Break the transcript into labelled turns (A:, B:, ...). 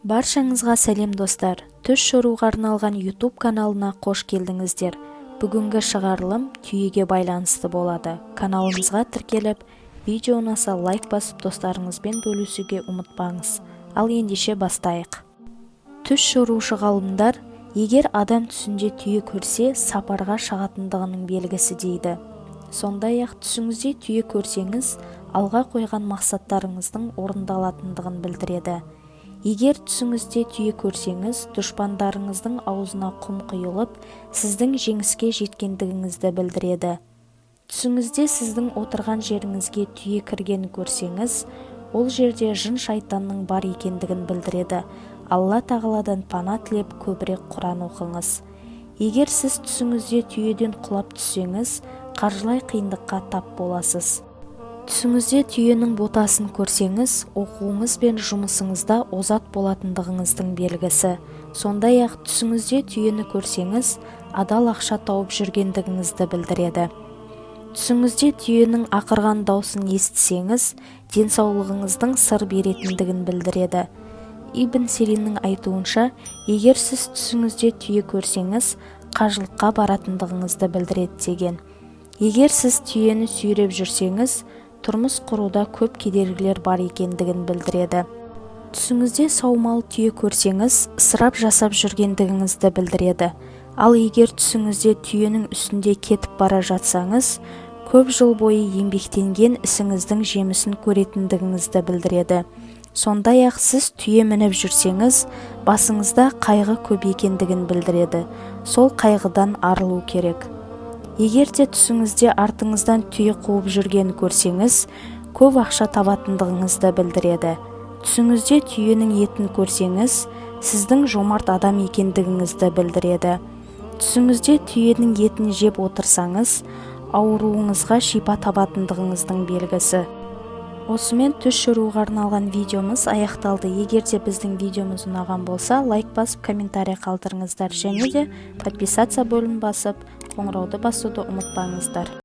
A: Баршаңызға сәлем достар. Түс шоруға арналған YouTube каналына қош келдіңіздер. Бүгінгі шығарылым түйеге байланысты болады. Каналымызға тіркеліп, видео ұнаса лайк басып достарыңызбен бөлісуге ұмытпаңыз. Ал ендеше бастайық. Түс шорушы ғалымдар, егер адам түсінде түйе көрсе, сапарға шығатындығының белгісі дейді. Сондай-ақ түсіңізде түйе көрсеңіз, алға қойған мақсаттарыңыздың орындалатындығын білдіреді. Егер түсіңізде түйе көрсеңіз, дұшпандарыңыздың аузына құм құйылып, сіздің жеңіске жеткендігіңізді білдіреді. Түсіңізде сіздің отырған жеріңізге түйе кіргенін көрсеңіз, ол жерде жын шайтанның бар екендігін білдіреді. Алла тағаладан пана тілеп көбірек Құран оқыңыз. Егер сіз түсіңізде түйеден құлап түссеңіз, қаржылай қиындыққа тап боласыз. Түсіңізде түйенің ботасын көрсеңіз, оқуыңыз бен жұмысыңызда озат болатындығыңыздың белгісі. Сондай-ақ түсіңізде түйені көрсеңіз, адал ақша тауып жүргендігіңізді білдіреді. Түсіңізде түйенің ақырған даусын естісеңіз, денсаулығыңыздың сыр беретіндігін білдіреді. Ибн Сириннің айтуынша, егер сіз түсіңізде түйе көрсеңіз, қажылыққа баратындығыңызды білдіреді деген. Егер сіз түйені сүйреп жүрсеңіз, тұрмыс құруда көп кедергілер бар екендігін білдіреді. Түсіңізде саумал түйе көрсеңіз, ысырап жасап жүргендігіңізді білдіреді. Ал егер түсіңізде түйенің үстінде кетіп бара жатсаңыз, көп жыл бойы еңбектенген ісіңіздің жемісін көретіндігіңізді білдіреді. Сондай-ақ сіз түйе мініп жүрсеңіз, басыңызда қайғы көп екендігін білдіреді. Сол қайғыдан арылу керек. Егер де түсіңізде артыңыздан түйе қуып жүргенін көрсеңіз, көп ақша табатындығыңызды білдіреді. Түсіңізде түйенің етін көрсеңіз, сіздің жомарт адам екендігіңізді білдіреді. Түсіңізде түйенің етін жеп отырсаңыз, ауруыңызға шипа табатындығыңыздың белгісі. Осымен түс шоруға арналған видеомыз аяқталды. Егер де біздің видеомыз ұнаған болса, лайк басып, комментарий қалдырыңыздар, және де подписаться бөлімін басып, қоңырауды басуды ұмытпаңыздар.